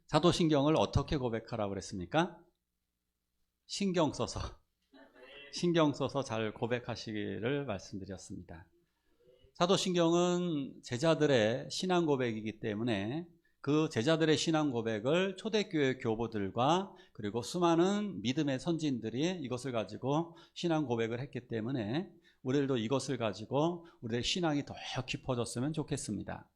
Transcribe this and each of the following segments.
사도신경을 어떻게 고백하라고 그랬습니까? 신경 써서 잘 고백하시기를 말씀드렸습니다. 사도신경은 제자들의 신앙 고백이기 때문에 그 제자들의 신앙 고백을 초대교회 교부들과 그리고 수많은 믿음의 선진들이 이것을 가지고 신앙 고백을 했기 때문에 우리들도 이것을 가지고 우리의 신앙이 더 깊어졌으면 좋겠습니다.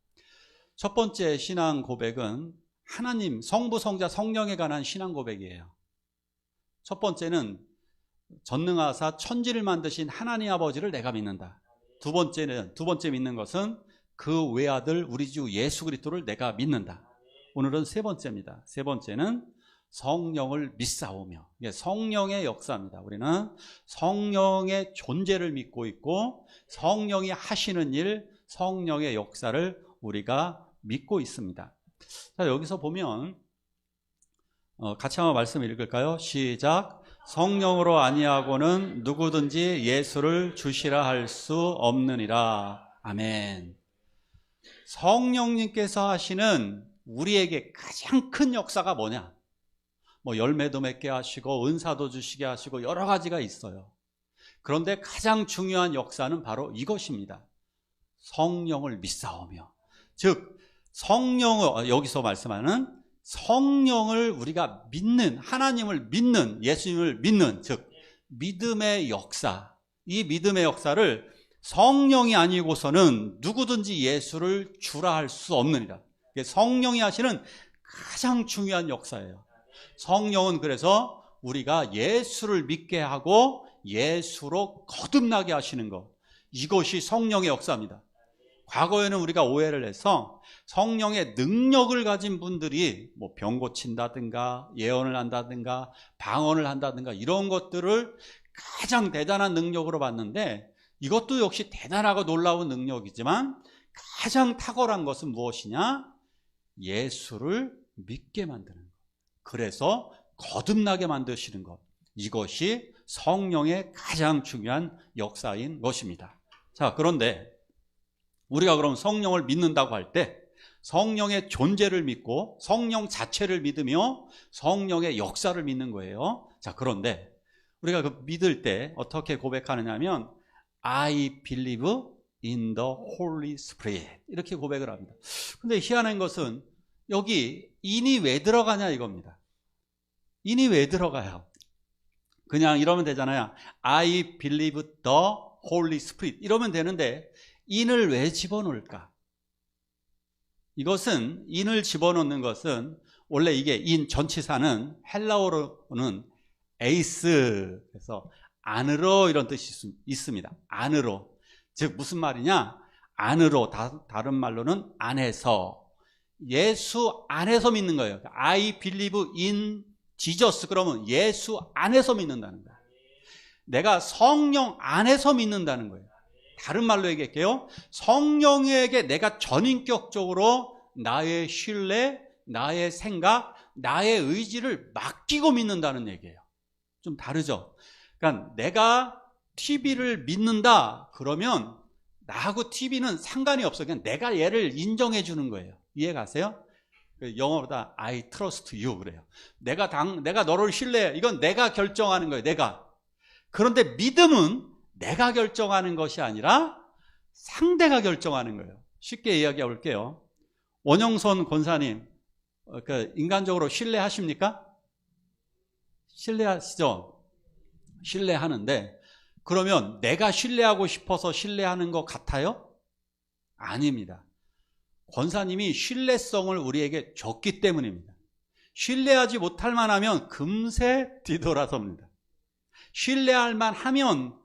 첫 번째 신앙 고백은 하나님, 성부, 성자, 성령에 관한 신앙 고백이에요. 첫 번째는 전능하사 천지를 만드신 하나님 아버지를 내가 믿는다. 두 번째 믿는 것은 그 외아들 우리 주 예수 그리스도를 내가 믿는다. 오늘은 세 번째입니다. 세 번째는 성령을 믿사오며, 성령의 역사입니다. 우리는 성령의 존재를 믿고 있고 성령이 하시는 일, 성령의 역사를 우리가 믿고 있습니다. 자, 여기서 보면 같이 한번 말씀 읽을까요? 시작. 성령으로 아니하고는 누구든지 예수를 주시라 할 수 없느니라. 아멘. 성령님께서 하시는 우리에게 가장 큰 역사가 뭐냐? 열매도 맺게 하시고 은사도 주시게 하시고 여러 가지가 있어요. 그런데 가장 중요한 역사는 바로 이것입니다. 성령을 믿사오며, 즉 성령을, 여기서 말씀하는 성령을 우리가 믿는, 하나님을 믿는, 예수님을 믿는, 즉 믿음의 역사, 이 믿음의 역사를 성령이 아니고서는 누구든지 예수를 주라 할 수 없느니라. 성령이 하시는 가장 중요한 역사예요. 성령은 그래서 우리가 예수를 믿게 하고 예수로 거듭나게 하시는 것, 이것이 성령의 역사입니다. 과거에는 우리가 오해를 해서 성령의 능력을 가진 분들이 병 고친다든가 예언을 한다든가 방언을 한다든가 이런 것들을 가장 대단한 능력으로 봤는데, 이것도 역시 대단하고 놀라운 능력이지만 가장 탁월한 것은 무엇이냐? 예수를 믿게 만드는 것, 그래서 거듭나게 만드시는 것, 이것이 성령의 가장 중요한 역사인 것입니다. 자, 그런데 우리가 그럼 성령을 믿는다고 할 때 성령의 존재를 믿고 성령 자체를 믿으며 성령의 역사를 믿는 거예요. 자, 그런데 우리가 그 믿을 때 어떻게 고백하느냐 하면 I believe in the Holy Spirit, 이렇게 고백을 합니다. 근데 희한한 것은 여기 in이 왜 들어가냐 이겁니다. in이 왜 들어가요? 그냥 이러면 되잖아요. I believe the Holy Spirit 이러면 되는데 in을 왜 집어넣을까? 이것은 in을 집어넣는 것은 원래 이게 in 전치사는 헬라어로는 에이스, 그래서 안으로 이런 뜻이 있습니다. 안으로, 즉 무슨 말이냐? 안으로, 다른 말로는 안에서, 예수 안에서 믿는 거예요. I believe in Jesus, 그러면 예수 안에서 믿는다는 거예요. 내가 성령 안에서 믿는다는 거예요. 다른 말로 얘기할게요. 성령에게 내가 전인격적으로 나의 신뢰, 나의 생각, 나의 의지를 맡기고 믿는다는 얘기예요. 좀 다르죠? 그러니까 내가 TV를 믿는다 그러면 나하고 TV는 상관이 없어요. 그냥 내가 얘를 인정해 주는 거예요. 이해 가세요? 영어보다 I trust you 그래요. 내가 너를 신뢰해. 이건 내가 결정하는 거예요. 내가. 그런데 믿음은 내가 결정하는 것이 아니라 상대가 결정하는 거예요. 쉽게 이야기해 볼게요. 원영선 권사님, 인간적으로 신뢰하십니까? 신뢰하시죠? 신뢰하는데, 그러면 내가 신뢰하고 싶어서 신뢰하는 것 같아요? 아닙니다. 권사님이 신뢰성을 우리에게 줬기 때문입니다. 신뢰하지 못할 만하면 금세 뒤돌아섭니다. 신뢰할 만하면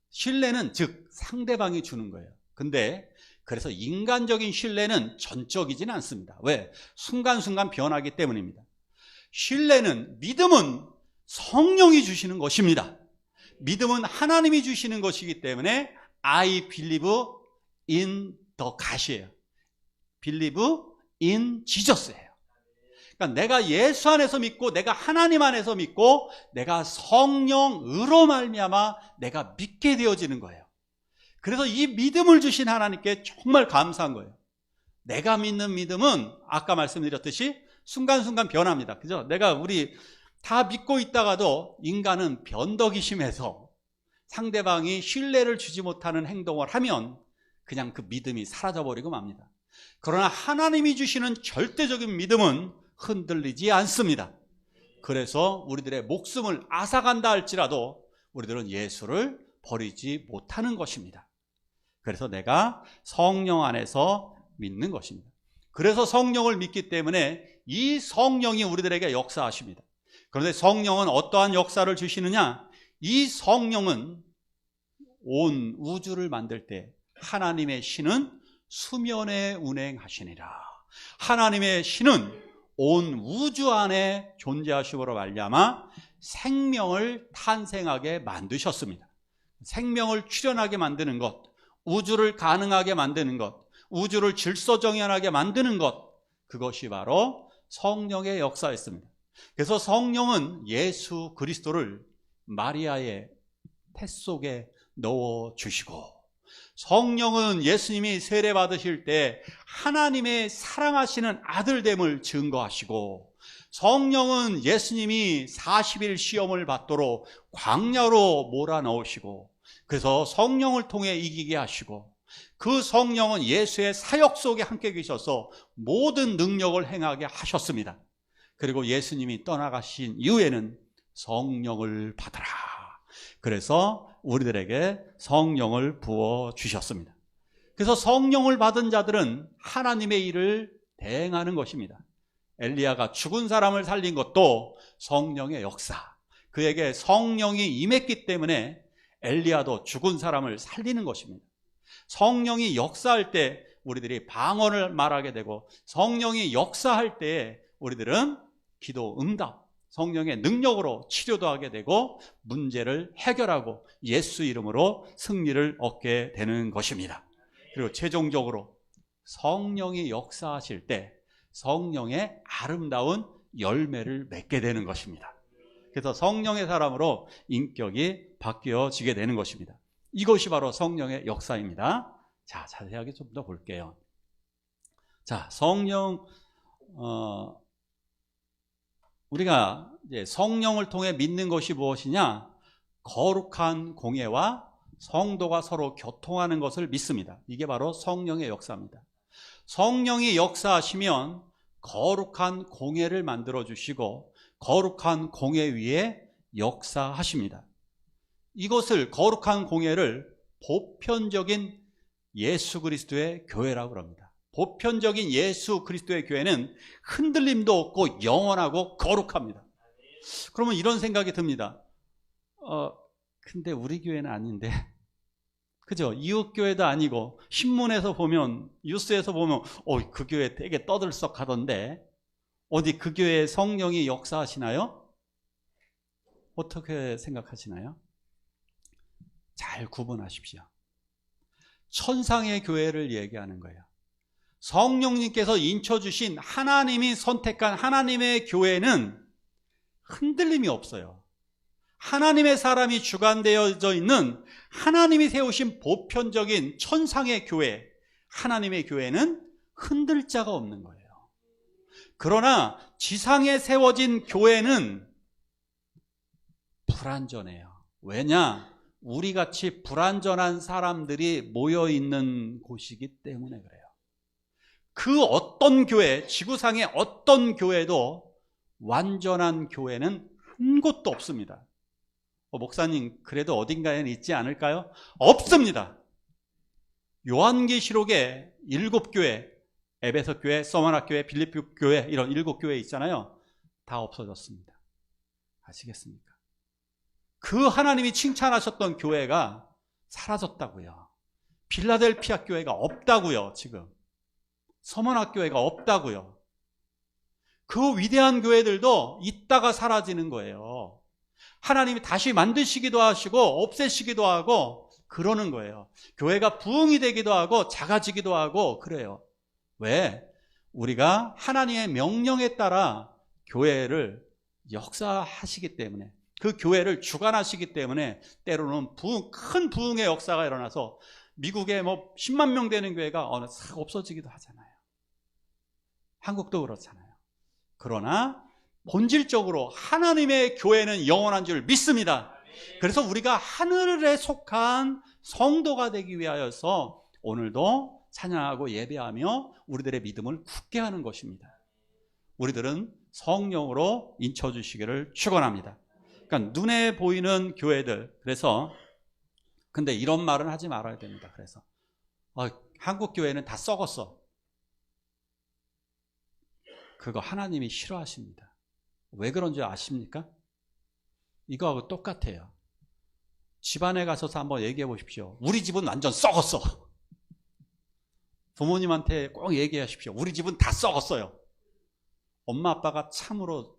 신뢰는 즉 상대방이 주는 거예요. 근데 그래서 인간적인 신뢰는 전적이진 않습니다. 왜? 순간순간 변하기 때문입니다. 신뢰는, 믿음은 성령이 주시는 것입니다. 믿음은 하나님이 주시는 것이기 때문에 I believe in the God이에요. believe in Jesus예요. 그러니까 내가 예수 안에서 믿고 내가 하나님 안에서 믿고 내가 성령으로 말미암아 내가 믿게 되어지는 거예요. 그래서 이 믿음을 주신 하나님께 정말 감사한 거예요. 내가 믿는 믿음은 아까 말씀드렸듯이 순간순간 변합니다. 그죠? 우리 다 믿고 있다가도 인간은 변덕이 심해서 상대방이 신뢰를 주지 못하는 행동을 하면 그냥 그 믿음이 사라져버리고 맙니다. 그러나 하나님이 주시는 절대적인 믿음은 흔들리지 않습니다. 그래서 우리들의 목숨을 앗아간다 할지라도 우리들은 예수를 버리지 못하는 것입니다. 그래서 내가 성령 안에서 믿는 것입니다. 그래서 성령을 믿기 때문에 이 성령이 우리들에게 역사하십니다. 그런데 성령은 어떠한 역사를 주시느냐? 이 성령은 온 우주를 만들 때 하나님의 신은 수면에 운행하시니라. 하나님의 신은 온 우주 안에 존재하심으로 말미암아 생명을 탄생하게 만드셨습니다. 생명을 출현하게 만드는 것, 우주를 가능하게 만드는 것, 우주를 질서정연하게 만드는 것, 그것이 바로 성령의 역사였습니다. 그래서 성령은 예수 그리스도를 마리아의 태 속에 넣어주시고, 성령은 예수님이 세례 받으실 때 하나님의 사랑하시는 아들됨을 증거하시고, 성령은 예수님이 40일 시험을 받도록 광야로 몰아넣으시고, 그래서 성령을 통해 이기게 하시고, 그 성령은 예수의 사역 속에 함께 계셔서 모든 능력을 행하게 하셨습니다. 그리고 예수님이 떠나가신 이후에는 성령을 받으라. 그래서 우리들에게 성령을 부어주셨습니다. 그래서 성령을 받은 자들은 하나님의 일을 대행하는 것입니다. 엘리야가 죽은 사람을 살린 것도 성령의 역사, 그에게 성령이 임했기 때문에 엘리야도 죽은 사람을 살리는 것입니다. 성령이 역사할 때 우리들이 방언을 말하게 되고, 성령이 역사할 때 우리들은 기도 응답, 성령의 능력으로 치료도 하게 되고 문제를 해결하고 예수 이름으로 승리를 얻게 되는 것입니다. 그리고 최종적으로 성령이 역사하실 때 성령의 아름다운 열매를 맺게 되는 것입니다. 그래서 성령의 사람으로 인격이 바뀌어지게 되는 것입니다. 이것이 바로 성령의 역사입니다. 자, 자세하게 좀 더 볼게요. 자, 성령, 우리가 이제 성령을 통해 믿는 것이 무엇이냐? 거룩한 공예와 성도가 서로 교통하는 것을 믿습니다. 이게 바로 성령의 역사입니다. 성령이 역사하시면 거룩한 공예를 만들어 주시고 거룩한 공예 위에 역사하십니다. 이것을, 거룩한 공예를 보편적인 예수 그리스도의 교회라고 합니다. 보편적인 예수 그리스도의 교회는 흔들림도 없고 영원하고 거룩합니다. 그러면 이런 생각이 듭니다. 근데 우리 교회는 아닌데, 그죠? 이웃교회도 아니고, 신문에서 보면, 뉴스에서 보면 그 교회 되게 떠들썩하던데 어디 그 교회에 성령이 역사하시나요? 어떻게 생각하시나요? 잘 구분하십시오. 천상의 교회를 얘기하는 거예요. 성령님께서 인쳐주신, 하나님이 선택한 하나님의 교회는 흔들림이 없어요. 하나님의 사람이 주관되어져 있는, 하나님이 세우신 보편적인 천상의 교회, 하나님의 교회는 흔들 자가 없는 거예요. 그러나 지상에 세워진 교회는 불완전해요. 왜냐? 우리같이 불완전한 사람들이 모여있는 곳이기 때문에 그래요. 그 어떤 교회, 지구상의 어떤 교회도 완전한 교회는 한 곳도 없습니다. 목사님, 그래도 어딘가에는 있지 않을까요? 없습니다. 요한계시록에 7교회, 에베소 교회, 서머나 교회, 빌립보 교회, 이런 7교회 있잖아요. 다 없어졌습니다. 아시겠습니까? 그 하나님이 칭찬하셨던 교회가 사라졌다고요. 필라델피아 교회가 없다고요. 지금 서머나 교회가 없다고요. 그 위대한 교회들도 있다가 사라지는 거예요. 하나님이 다시 만드시기도 하시고 없애시기도 하고 그러는 거예요. 교회가 부흥이 되기도 하고 작아지기도 하고 그래요. 왜? 우리가 하나님의 명령에 따라 교회를 역사하시기 때문에, 그 교회를 주관하시기 때문에 때로는 큰 부흥의 역사가 일어나서 미국에 10만 명 되는 교회가 어느 싹 없어지기도 하잖아요. 한국도 그렇잖아요. 그러나 본질적으로 하나님의 교회는 영원한 줄 믿습니다. 그래서 우리가 하늘에 속한 성도가 되기 위하여서 오늘도 찬양하고 예배하며 우리들의 믿음을 굳게 하는 것입니다. 우리들은 성령으로 인쳐주시기를 축원합니다. 그러니까 눈에 보이는 교회들, 그래서 근데 이런 말은 하지 말아야 됩니다. 그래서 한국 교회는 다 썩었어. 그거 하나님이 싫어하십니다. 왜 그런 줄 아십니까? 이거하고 똑같아요. 집안에 가셔서 한번 얘기해 보십시오. 우리 집은 완전 썩었어. 부모님한테 꼭 얘기하십시오. 우리 집은 다 썩었어요. 엄마 아빠가 참으로,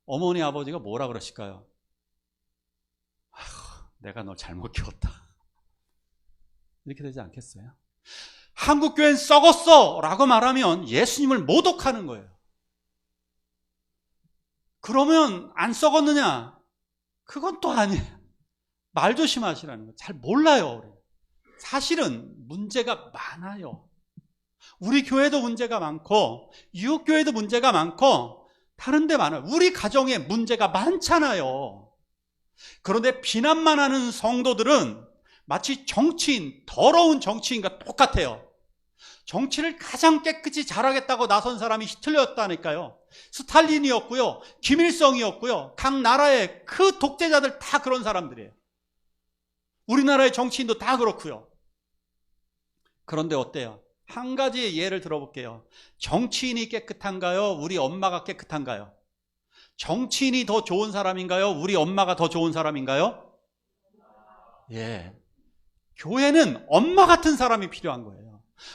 어머니 아버지가 뭐라 그러실까요? 내가 널 잘못 키웠다. 이렇게 되지 않겠어요? 한국교회는 썩었어 라고 말하면 예수님을 모독하는 거예요. 그러면 안 썩었느냐? 그건 또 아니에요. 말 조심하시라는 거예요. 잘 몰라요. 사실은 문제가 많아요. 우리 교회도 문제가 많고 이웃교회도 문제가 많고 다른 데 많아요. 우리 가정에 문제가 많잖아요. 그런데 비난만 하는 성도들은 마치 정치인, 더러운 정치인과 똑같아요. 정치를 가장 깨끗이 잘하겠다고 나선 사람이 히틀러였다니까요. 스탈린이었고요, 김일성이었고요, 각 나라의 그 독재자들 다 그런 사람들이에요. 우리나라의 정치인도 다 그렇고요. 그런데 어때요? 한 가지 예를 들어볼게요. 정치인이 깨끗한가요? 우리 엄마가 깨끗한가요? 정치인이 더 좋은 사람인가요? 우리 엄마가 더 좋은 사람인가요? 예. 교회는 엄마 같은 사람이 필요한 거예요.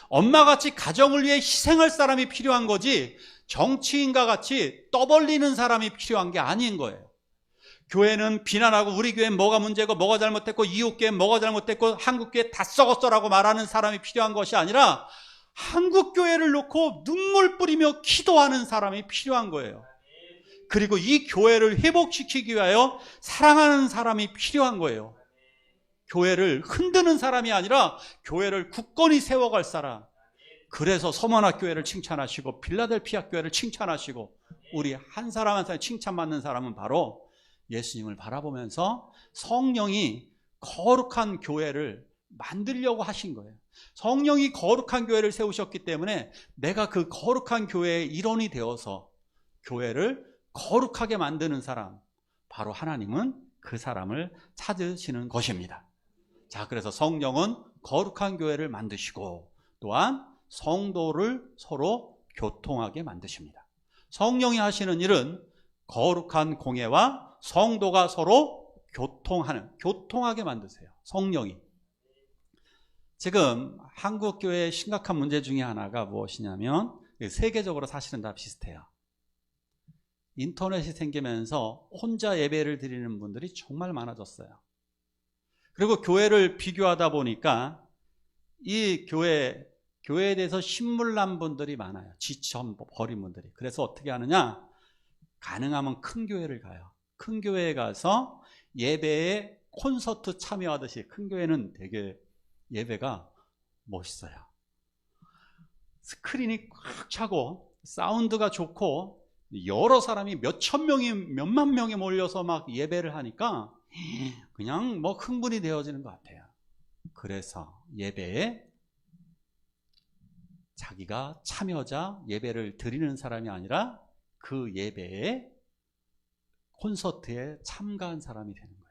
엄마같이 가정을 위해 희생할 사람이 필요한 거지 정치인과 같이 떠벌리는 사람이 필요한 게 아닌 거예요. 교회는 비난하고 우리 교회는 뭐가 문제고 뭐가 잘못됐고 이웃 교회는 뭐가 잘못됐고 한국 교회 다 썩었어라고 말하는 사람이 필요한 것이 아니라 한국 교회를 놓고 눈물 뿌리며 기도하는 사람이 필요한 거예요. 그리고 이 교회를 회복시키기 위하여 사랑하는 사람이 필요한 거예요. 교회를 흔드는 사람이 아니라 교회를 굳건히 세워갈 사람. 그래서 서머나 교회를 칭찬하시고 빌라델피아 교회를 칭찬하시고 우리 한 사람 한 사람 칭찬받는 사람은 바로 예수님을 바라보면서 성령이 거룩한 교회를 만들려고 하신 거예요. 성령이 거룩한 교회를 세우셨기 때문에 내가 그 거룩한 교회의 일원이 되어서 교회를 거룩하게 만드는 사람, 바로 하나님은 그 사람을 찾으시는 것입니다. 자, 그래서 성령은 거룩한 교회를 만드시고 또한 성도를 서로 교통하게 만드십니다. 성령이 하시는 일은 거룩한 공예와 성도가 서로 교통하게 만드세요. 성령이. 지금 한국 교회의 심각한 문제 중에 하나가 무엇이냐면 세계적으로 사실은 다 비슷해요. 인터넷이 생기면서 혼자 예배를 드리는 분들이 정말 많아졌어요. 그리고 교회를 비교하다 보니까 이 교회에 대해서 신물난 분들이 많아요. 지쳐버린 분들이. 그래서 어떻게 하느냐? 가능하면 큰 교회를 가요. 큰 교회에 가서 예배에 콘서트 참여하듯이, 큰 교회는 되게 예배가 멋있어요. 스크린이 꽉 차고 사운드가 좋고 여러 사람이 몇천 명이 몇만 명이 몰려서 막 예배를 하니까 그냥 뭐 흥분이 되어지는 것 같아요. 그래서 예배에 자기가 참여자, 예배를 드리는 사람이 아니라 그 예배에 콘서트에 참가한 사람이 되는 거예요.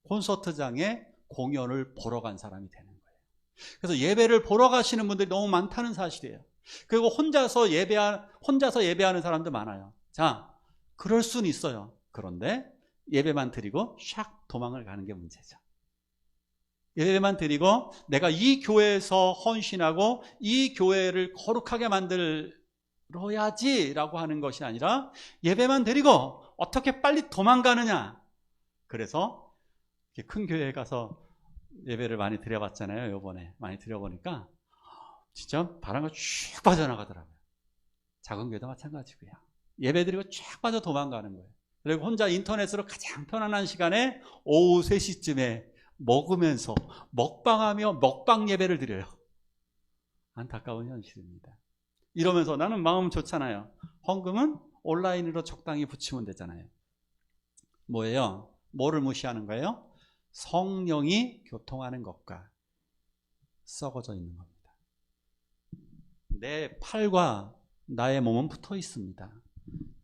콘서트장에 공연을 보러 간 사람이 되는 거예요. 그래서 예배를 보러 가시는 분들이 너무 많다는 사실이에요. 그리고 혼자서 예배하는 사람도 많아요. 자, 그럴 수는 있어요. 그런데 예배만 드리고 샥 도망을 가는 게 문제죠. 예배만 드리고 내가 이 교회에서 헌신하고 이 교회를 거룩하게 만들어야지라고 하는 것이 아니라 예배만 드리고 어떻게 빨리 도망가느냐. 그래서 큰 교회에 가서 예배를 많이 드려봤잖아요. 이번에 많이 드려보니까 진짜 바람가 쭉 빠져나가더라고요. 작은 교회도 마찬가지고요. 예배 드리고 쭉 빠져 도망가는 거예요. 그리고 혼자 인터넷으로 가장 편안한 시간에 오후 3시쯤에 먹으면서 먹방하며 먹방 예배를 드려요. 안타까운 현실입니다. 이러면서 나는 마음 좋잖아요. 헌금은 온라인으로 적당히 붙이면 되잖아요. 뭐예요? 뭐를 무시하는 거예요? 성령이 교통하는 것과 썩어져 있는 겁니다. 내 팔과 나의 몸은 붙어 있습니다.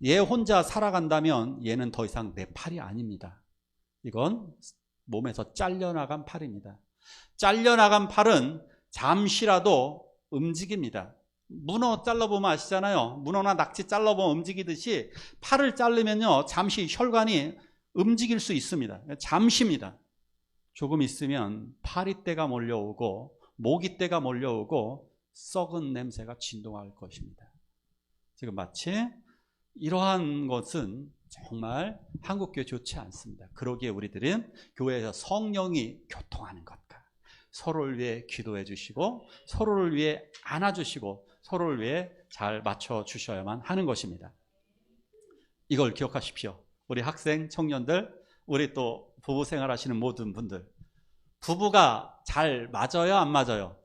얘 혼자 살아간다면 얘는 더 이상 내 팔이 아닙니다. 이건 몸에서 잘려나간 팔입니다. 잘려나간 팔은 잠시라도 움직입니다. 문어 잘라보면 아시잖아요. 문어나 낙지 잘라보면 움직이듯이 팔을 자르면요, 잠시 혈관이 움직일 수 있습니다. 잠시입니다. 조금 있으면 파리떼가 몰려오고 모기떼가 몰려오고 썩은 냄새가 진동할 것입니다. 지금 마치 이러한 것은 정말 한국교회 좋지 않습니다. 그러기에 우리들은 교회에서 성령이 교통하는 것과 서로를 위해 기도해 주시고 서로를 위해 안아주시고 서로를 위해 잘 맞춰주셔야만 하는 것입니다. 이걸 기억하십시오. 우리 학생, 청년들, 우리 또 부부 생활하시는 모든 분들, 부부가 잘 맞아요, 안 맞아요?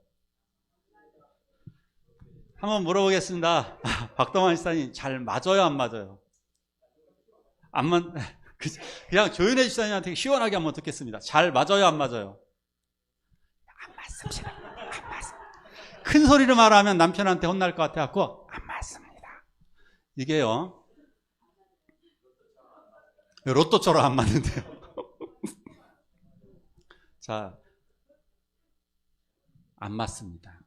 한번 물어보겠습니다. 박동환 집사님, 잘 맞아요, 안 맞아요? 그냥 조윤혜 집사님한테 시원하게 한번 듣겠습니다. 잘 맞아요, 안 맞아요? 안 맞습니다. 안 맞습니다. 큰 소리로 말하면 남편한테 혼날 것 같아갖고 안 맞습니다. 이게요, 로또처럼 안 맞는데요. 자, 안 맞습니다.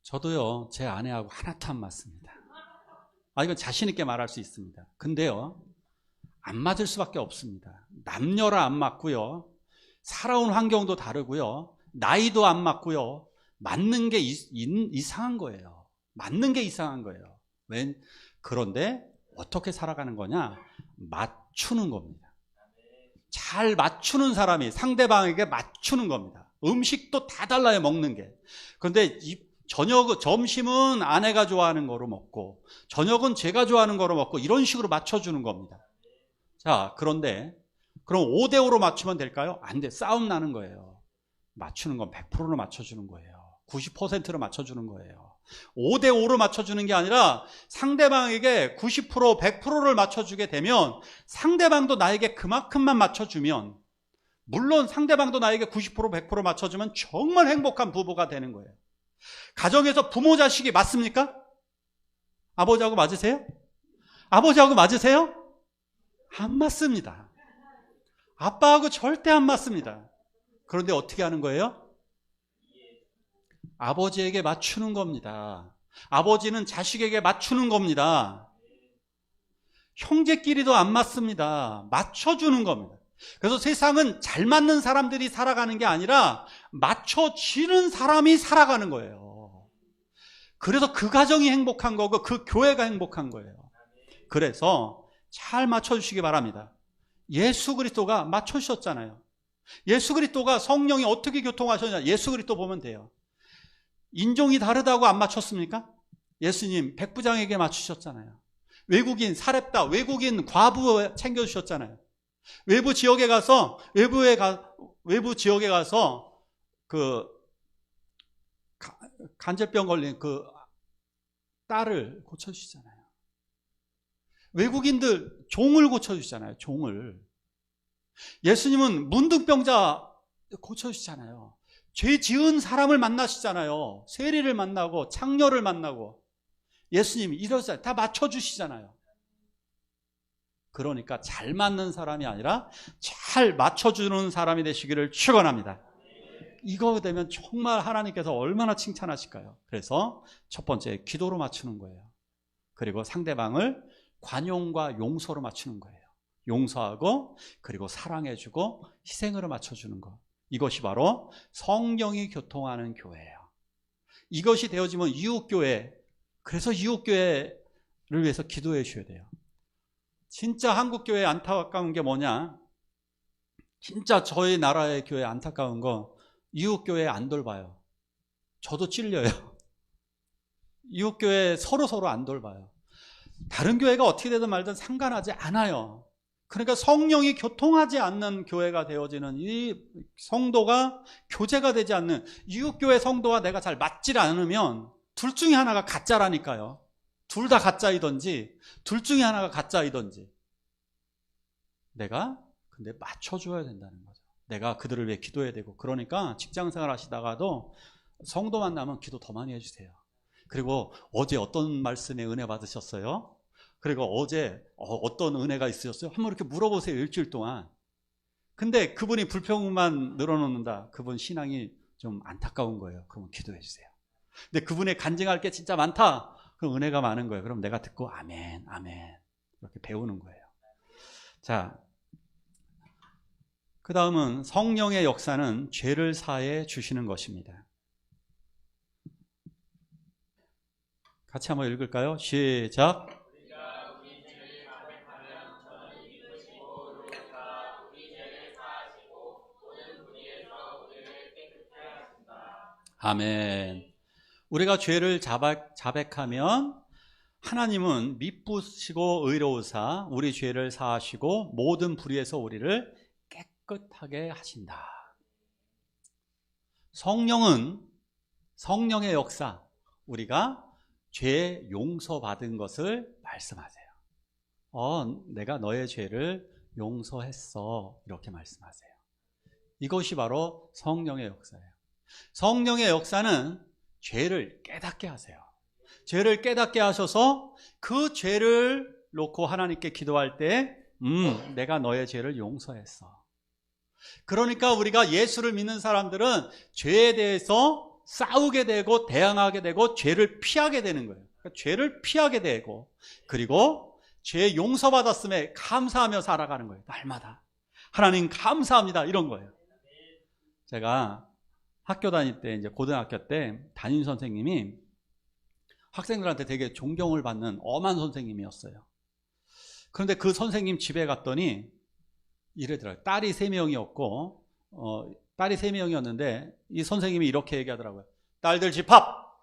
저도요, 제 아내하고 하나도 안 맞습니다. 이건 자신있게 말할 수 있습니다. 근데요, 안 맞을 수밖에 없습니다. 남녀라 안 맞고요, 살아온 환경도 다르고요, 나이도 안 맞고요, 맞는 게 이상한 거예요. 맞는 게 이상한 거예요. 그런데 어떻게 살아가는 거냐? 맞추는 겁니다. 잘 맞추는 사람이 상대방에게 맞추는 겁니다. 음식도 다 달라요, 먹는 게. 그런데 점심은 아내가 좋아하는 거로 먹고 저녁은 제가 좋아하는 거로 먹고 이런 식으로 맞춰주는 겁니다. 자, 그런데 그럼 5대5로 맞추면 될까요? 안 돼. 싸움 나는 거예요. 맞추는 건 100%로 맞춰주는 거예요. 90%로 맞춰주는 거예요. 5대5로 맞춰주는 게 아니라 상대방에게 90%, 100%를 맞춰주게 되면 상대방도 나에게 그만큼만 맞춰주면, 물론 상대방도 나에게 90%, 100% 맞춰주면 정말 행복한 부부가 되는 거예요. 가정에서 부모 자식이 맞습니까? 아버지하고 맞으세요? 아버지하고 맞으세요? 안 맞습니다. 아빠하고 절대 안 맞습니다. 그런데 어떻게 하는 거예요? 아버지에게 맞추는 겁니다. 아버지는 자식에게 맞추는 겁니다. 형제끼리도 안 맞습니다. 맞춰주는 겁니다. 그래서 세상은 잘 맞는 사람들이 살아가는 게 아니라 맞춰지는 사람이 살아가는 거예요. 그래서 그 가정이 행복한 거고 그 교회가 행복한 거예요. 그래서 잘 맞춰주시기 바랍니다. 예수 그리스도가 맞춰주셨잖아요. 예수 그리스도가 성령이 어떻게 교통하셨냐, 예수 그리스도 보면 돼요. 인종이 다르다고 안 맞췄습니까? 예수님 백부장에게 맞추셨잖아요. 외국인 사렙다, 외국인 과부 챙겨주셨잖아요. 외부 지역에 가서 그 간질병 걸린 그 딸을 고쳐주시잖아요. 외국인들 종을 고쳐주시잖아요. 종을. 예수님은 문둥병자 고쳐주시잖아요. 죄 지은 사람을 만나시잖아요. 세리를 만나고 창녀를 만나고. 예수님이 이러잖아요. 다 맞춰주시잖아요. 그러니까 잘 맞는 사람이 아니라 잘 맞춰주는 사람이 되시기를 축원합니다. 이거 되면 정말 하나님께서 얼마나 칭찬하실까요? 그래서 첫 번째, 기도로 맞추는 거예요. 그리고 상대방을 관용과 용서로 맞추는 거예요. 용서하고 그리고 사랑해주고 희생으로 맞춰주는 것. 이것이 바로 성령이 교통하는 교회예요. 이것이 되어지면 이웃교회, 그래서 이웃교회를 위해서 기도해 주셔야 돼요. 진짜 한국교회 안타까운 게 뭐냐? 진짜 저희 나라의 교회 안타까운 거, 이웃교회 안 돌봐요. 저도 찔려요. 이웃교회 서로 안 돌봐요. 다른 교회가 어떻게 되든 말든 상관하지 않아요. 그러니까 성령이 교통하지 않는 교회가 되어지는, 이 성도가 교제가 되지 않는 이웃교회 성도와 내가 잘 맞질 않으면 둘 중에 하나가 가짜라니까요. 둘 다 가짜이든지 둘 중에 하나가 가짜이든지 내가 근데 맞춰줘야 된다는 거죠. 내가 그들을 위해 기도해야 되고. 그러니까 직장생활 하시다가도 성도 만나면 기도 더 많이 해주세요. 그리고 어제 어떤 말씀에 은혜 받으셨어요? 그리고 어제 어떤 은혜가 있으셨어요? 한번 이렇게 물어보세요. 일주일 동안. 근데 그분이 불평만 늘어놓는다. 그분 신앙이 좀 안타까운 거예요. 그러면 기도해 주세요. 근데 그분의 간증할 게 진짜 많다. 그럼 은혜가 많은 거예요. 그럼 내가 듣고 아멘, 아멘 이렇게 배우는 거예요. 자, 그 다음은 성령의 역사는 죄를 사해 주시는 것입니다. 같이 한번 읽을까요? 시작. 아멘. 우리가 죄를 자백하면 하나님은 미쁘시고 의로우사 우리 죄를 사하시고 모든 불의에서 우리를 깨끗하게 하신다. 성령은 성령의 역사, 우리가 죄 용서받은 것을 말씀하세요. 내가 너의 죄를 용서했어 이렇게 말씀하세요. 이것이 바로 성령의 역사예요. 성령의 역사는 죄를 깨닫게 하세요. 죄를 깨닫게 하셔서 그 죄를 놓고 하나님께 기도할 때 내가 너의 죄를 용서했어. 그러니까 우리가 예수를 믿는 사람들은 죄에 대해서 싸우게 되고 대항하게 되고 죄를 피하게 되는 거예요. 그러니까 죄를 피하게 되고 그리고 죄 용서받았음에 감사하며 살아가는 거예요. 날마다 하나님 감사합니다 이런 거예요. 제가 학교 다닐 때 이제 고등학교 때 담임 선생님이 학생들한테 되게 존경을 받는 엄한 선생님이었어요. 그런데 그 선생님 집에 갔더니 이러더라고요. 딸이 3명이었고 딸이 3명이었는데 이 선생님이 이렇게 얘기하더라고요. 딸들 집합!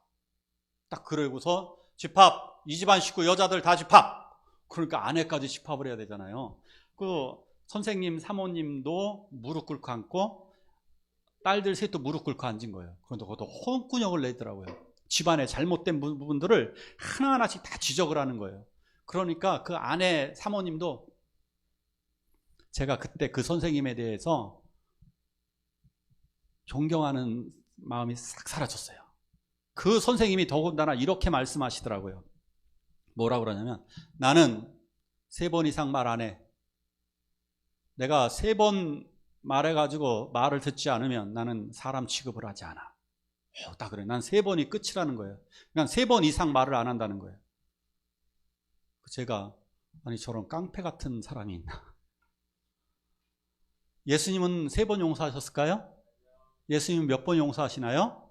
딱 그러고서 집합! 이 집안 식구 여자들 다 집합! 그러니까 아내까지 집합을 해야 되잖아요. 그 선생님 사모님도 무릎 꿇고 앉고 딸들 셋도 무릎 꿇고 앉은 거예요. 그런데 그것도 혼꾸녕을 내더라고요. 집안에 잘못된 부분들을 하나하나씩 다 지적을 하는 거예요. 그러니까 그 아내 사모님도 제가 그때 그 선생님에 대해서 존경하는 마음이 싹 사라졌어요. 그 선생님이 더군다나 이렇게 말씀하시더라고요. 뭐라고 그러냐면 나는 3번 이상 말 안 해. 내가 3번 말해가지고 말을 듣지 않으면 나는 사람 취급을 하지 않아. 딱 그래. 난 3번이 끝이라는 거예요. 그냥 3번 이상 말을 안 한다는 거예요. 제가 아니 저런 깡패 같은 사람이 있나. 예수님은 3번 용서하셨을까요? 예수님은 몇 번 용서하시나요?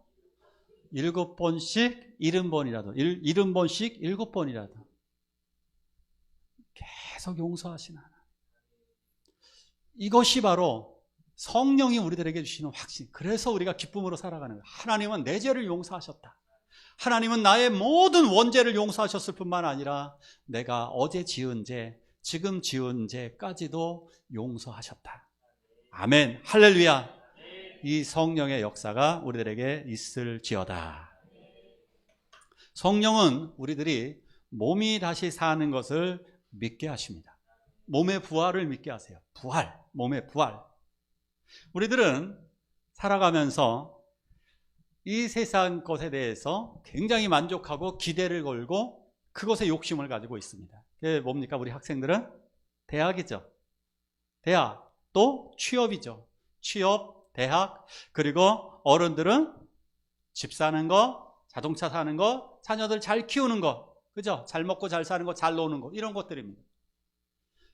7번씩 70번이라도 70번씩 7번이라도 계속 용서하시는 하나님. 이것이 바로 성령이 우리들에게 주시는 확신. 그래서 우리가 기쁨으로 살아가는 거예요. 하나님은 내 죄를 용서하셨다. 하나님은 나의 모든 원죄를 용서하셨을 뿐만 아니라 내가 어제 지은 죄, 지금 지은 죄까지도 용서하셨다. 아멘. 할렐루야. 이 성령의 역사가 우리들에게 있을지어다. 성령은 우리들이 몸이 다시 사는 것을 믿게 하십니다. 몸의 부활을 믿게 하세요. 부활, 몸의 부활. 우리들은 살아가면서 이 세상 것에 대해서 굉장히 만족하고 기대를 걸고 그것에 욕심을 가지고 있습니다. 그게 뭡니까? 우리 학생들은 대학이죠. 대학, 또 취업이죠. 취업, 대학, 그리고 어른들은 집 사는 거, 자동차 사는 거, 자녀들 잘 키우는 거, 그죠? 잘 먹고 잘 사는 거, 잘 노는 거, 이런 것들입니다.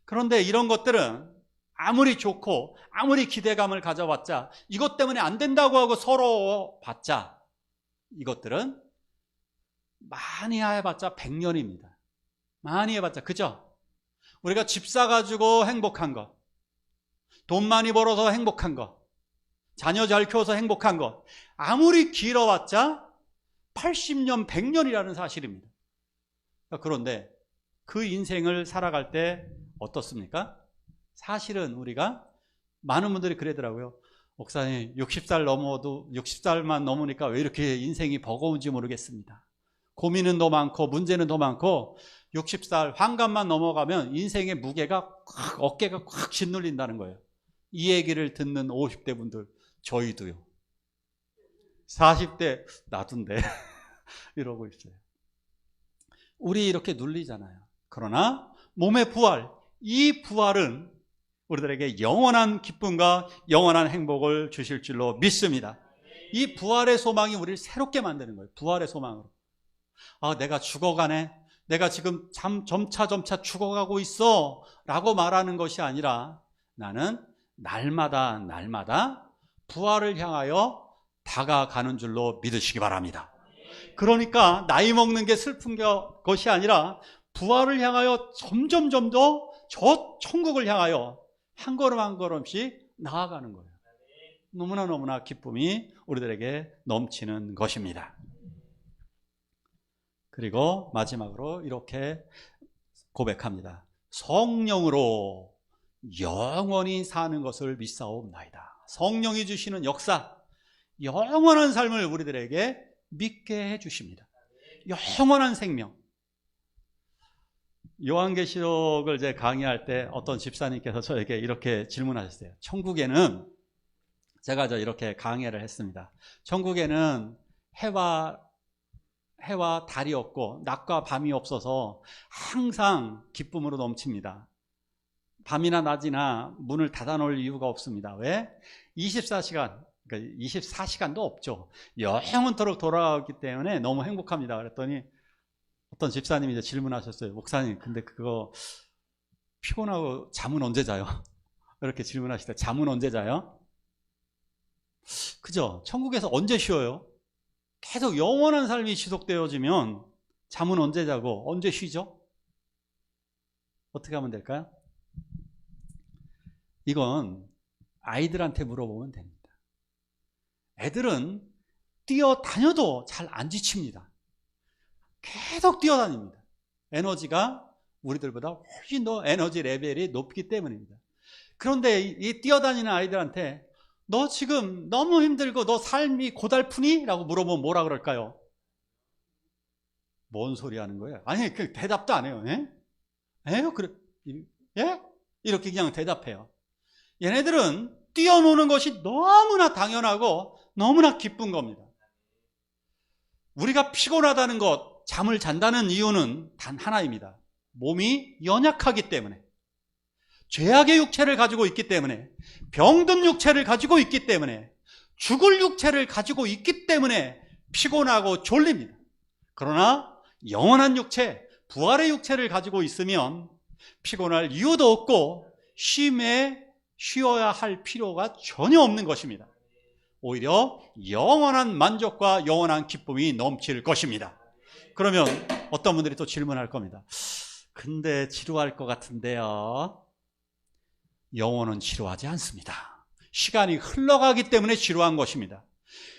그런데 이런 것들은 아무리 좋고 아무리 기대감을 가져봤자 이것 때문에 안 된다고 하고 서러워봤자 이것들은 많이 해봤자 100년입니다. 많이 해봤자, 그죠? 우리가 집 사가지고 행복한 거, 돈 많이 벌어서 행복한 거, 자녀 잘 키워서 행복한 거, 아무리 길어봤자 80년, 100년이라는 사실입니다. 그런데 그 인생을 살아갈 때 어떻습니까? 사실은 우리가 많은 분들이 그러더라고요. 목사님 60살만 넘으니까 왜 이렇게 인생이 버거운지 모르겠습니다. 고민은 더 많고 문제는 더 많고 60살 환갑만 넘어가면 인생의 무게가 콱, 어깨가 콱 짓눌린다는 거예요. 이 얘기를 듣는 50대 분들, 저희도요. 40대 나둔데 이러고 있어요. 우리 이렇게 눌리잖아요. 그러나 몸의 부활, 이 부활은 우리들에게 영원한 기쁨과 영원한 행복을 주실 줄로 믿습니다. 이 부활의 소망이 우리를 새롭게 만드는 거예요. 부활의 소망으로. 아, 내가 죽어가네. 내가 지금 점차 죽어가고 있어 라고 말하는 것이 아니라 나는 날마다 부활을 향하여 다가가는 줄로 믿으시기 바랍니다. 그러니까 나이 먹는 게 슬픈 것이 아니라 부활을 향하여 점점 더 저 천국을 향하여 한 걸음 한 걸음씩 나아가는 거예요. 너무나 기쁨이 우리들에게 넘치는 것입니다. 그리고 마지막으로 이렇게 고백합니다. 성령으로 영원히 사는 것을 믿사옵나이다. 성령이 주시는 역사, 영원한 삶을 우리들에게 믿게 해주십니다. 영원한 생명. 요한계시록을 이제 강의할 때 어떤 집사님께서 저에게 이렇게 질문하셨어요. 천국에는, 제가 이렇게 강의를 했습니다. 천국에는 해와 달이 없고 낮과 밤이 없어서 항상 기쁨으로 넘칩니다. 밤이나 낮이나 문을 닫아놓을 이유가 없습니다. 왜? 24시간, 그러니까 24시간도 없죠. 영원토록 돌아가기 때문에 너무 행복합니다. 그랬더니 어떤 집사님이 이제 질문하셨어요. 목사님, 근데 그거 피곤하고 잠은 언제 자요? 이렇게 질문하시더라고요. 잠은 언제 자요? 그죠? 천국에서 언제 쉬어요? 계속 영원한 삶이 지속되어지면 잠은 언제 자고 언제 쉬죠? 어떻게 하면 될까요? 이건 아이들한테 물어보면 됩니다. 애들은 뛰어다녀도 잘 안 지칩니다. 계속 뛰어다닙니다. 에너지가 우리들보다 훨씬 더 에너지 레벨이 높기 때문입니다. 그런데 이 뛰어다니는 아이들한테 너 지금 너무 힘들고 너 삶이 고달프니? 라고 물어보면 뭐라 그럴까요? 뭔 소리 하는 거예요? 아니, 그 대답도 안 해요. 예? 그래? 예? 이렇게 그냥 대답해요. 얘네들은 뛰어노는 것이 너무나 당연하고 너무나 기쁜 겁니다. 우리가 피곤하다는 것, 잠을 잔다는 이유는 단 하나입니다. 몸이 연약하기 때문에, 죄악의 육체를 가지고 있기 때문에, 병든 육체를 가지고 있기 때문에, 죽을 육체를 가지고 있기 때문에 피곤하고 졸립니다. 그러나 영원한 육체, 부활의 육체를 가지고 있으면 피곤할 이유도 없고 쉬어야 할 필요가 전혀 없는 것입니다. 오히려 영원한 만족과 영원한 기쁨이 넘칠 것입니다. 그러면 어떤 분들이 또 질문할 겁니다. 근데 지루할 것 같은데요. 영혼은 지루하지 않습니다. 시간이 흘러가기 때문에 지루한 것입니다.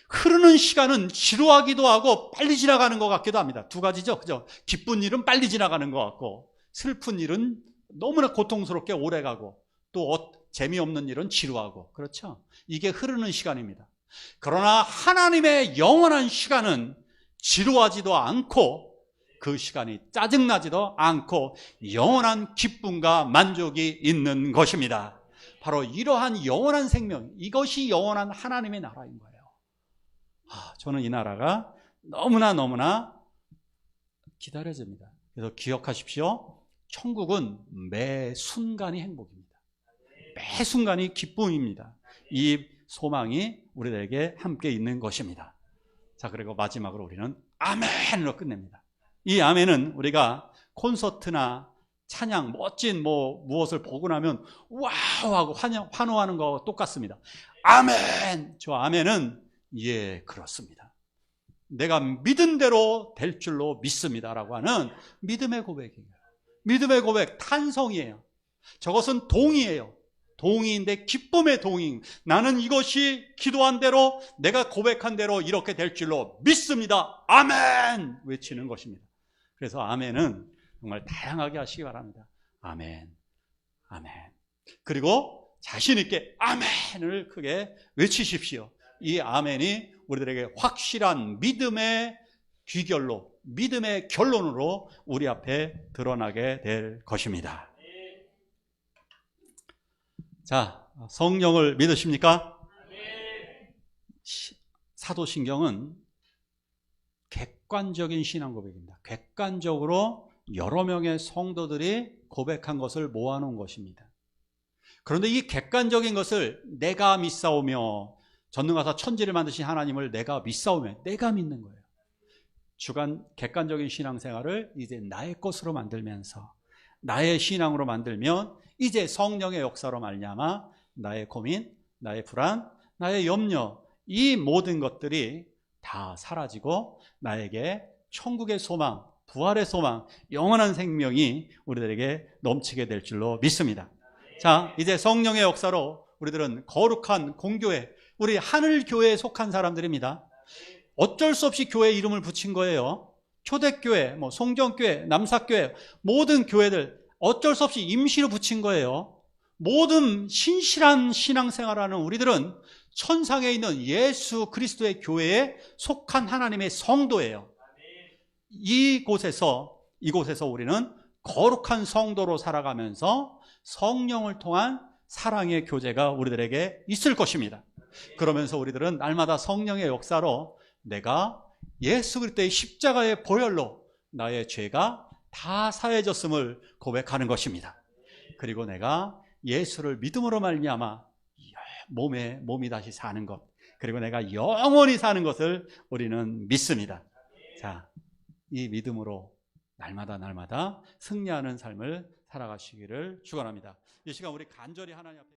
흐르는 시간은 지루하기도 하고 빨리 지나가는 것 같기도 합니다. 두 가지죠. 그죠? 기쁜 일은 빨리 지나가는 것 같고 슬픈 일은 너무나 고통스럽게 오래가고 또 재미없는 일은 지루하고, 그렇죠? 이게 흐르는 시간입니다. 그러나 하나님의 영원한 시간은 지루하지도 않고 그 시간이 짜증나지도 않고 영원한 기쁨과 만족이 있는 것입니다. 바로 이러한 영원한 생명, 이것이 영원한 하나님의 나라인 거예요. 저는 이 나라가 너무나 기다려집니다. 그래서 기억하십시오. 천국은 매 순간이 행복입니다. 매 순간이 기쁨입니다. 이 소망이 우리들에게 함께 있는 것입니다. 자, 그리고 마지막으로 우리는 아멘으로 끝냅니다. 이 아멘은 우리가 콘서트나 찬양, 멋진 무엇을 보고 나면 와우 하고 환호하는 거와 똑같습니다. 아멘! 저 아멘은 예, 그렇습니다. 내가 믿은 대로 될 줄로 믿습니다라고 하는 믿음의 고백이에요. 믿음의 고백, 탄성이에요. 저것은 동의예요. 동의인데 기쁨의 동의. 나는 이것이 기도한 대로, 내가 고백한 대로 이렇게 될 줄로 믿습니다. 아멘! 외치는 것입니다. 그래서 아멘은 정말 다양하게 하시기 바랍니다. 아멘, 아멘. 그리고 자신 있게 아멘을 크게 외치십시오. 이 아멘이 우리들에게 확실한 믿음의 귀결로 믿음의 결론으로 우리 앞에 드러나게 될 것입니다. 자, 성령을 믿으십니까? 사도신경은 객관적인 신앙 고백입니다. 객관적으로 여러 명의 성도들이 고백한 것을 모아놓은 것입니다. 그런데 이 객관적인 것을 내가 믿사오며, 전능하사 천지를 만드신 하나님을 내가 믿사오며, 내가 믿는 거예요. 객관적인 신앙생활을 이제 나의 것으로 만들면서, 나의 신앙으로 만들면 이제 성령의 역사로 말미암아 나의 고민, 나의 불안, 나의 염려, 이 모든 것들이 다 사라지고 나에게 천국의 소망, 부활의 소망, 영원한 생명이 우리들에게 넘치게 될 줄로 믿습니다. 자, 이제 성령의 역사로 우리들은 거룩한 공교회, 우리 하늘교회에 속한 사람들입니다. 어쩔 수 없이 교회 이름을 붙인 거예요. 초대교회, 송정교회, 남사교회, 모든 교회들 어쩔 수 없이 임시로 붙인 거예요. 모든 신실한 신앙생활하는 우리들은 천상에 있는 예수 그리스도의 교회에 속한 하나님의 성도예요. 이곳에서 우리는 거룩한 성도로 살아가면서 성령을 통한 사랑의 교제가 우리들에게 있을 것입니다. 그러면서 우리들은 날마다 성령의 역사로 내가 예수 그리스도의 십자가의 보혈로 나의 죄가 다 사해졌음을 고백하는 것입니다. 그리고 내가 예수를 믿음으로 말미암아 몸이 다시 사는 것, 그리고 내가 영원히 사는 것을 우리는 믿습니다. 자, 이 믿음으로 날마다 승리하는 삶을 살아가시기를 축원합니다. 이 시간 우리 간절히 하나님 앞에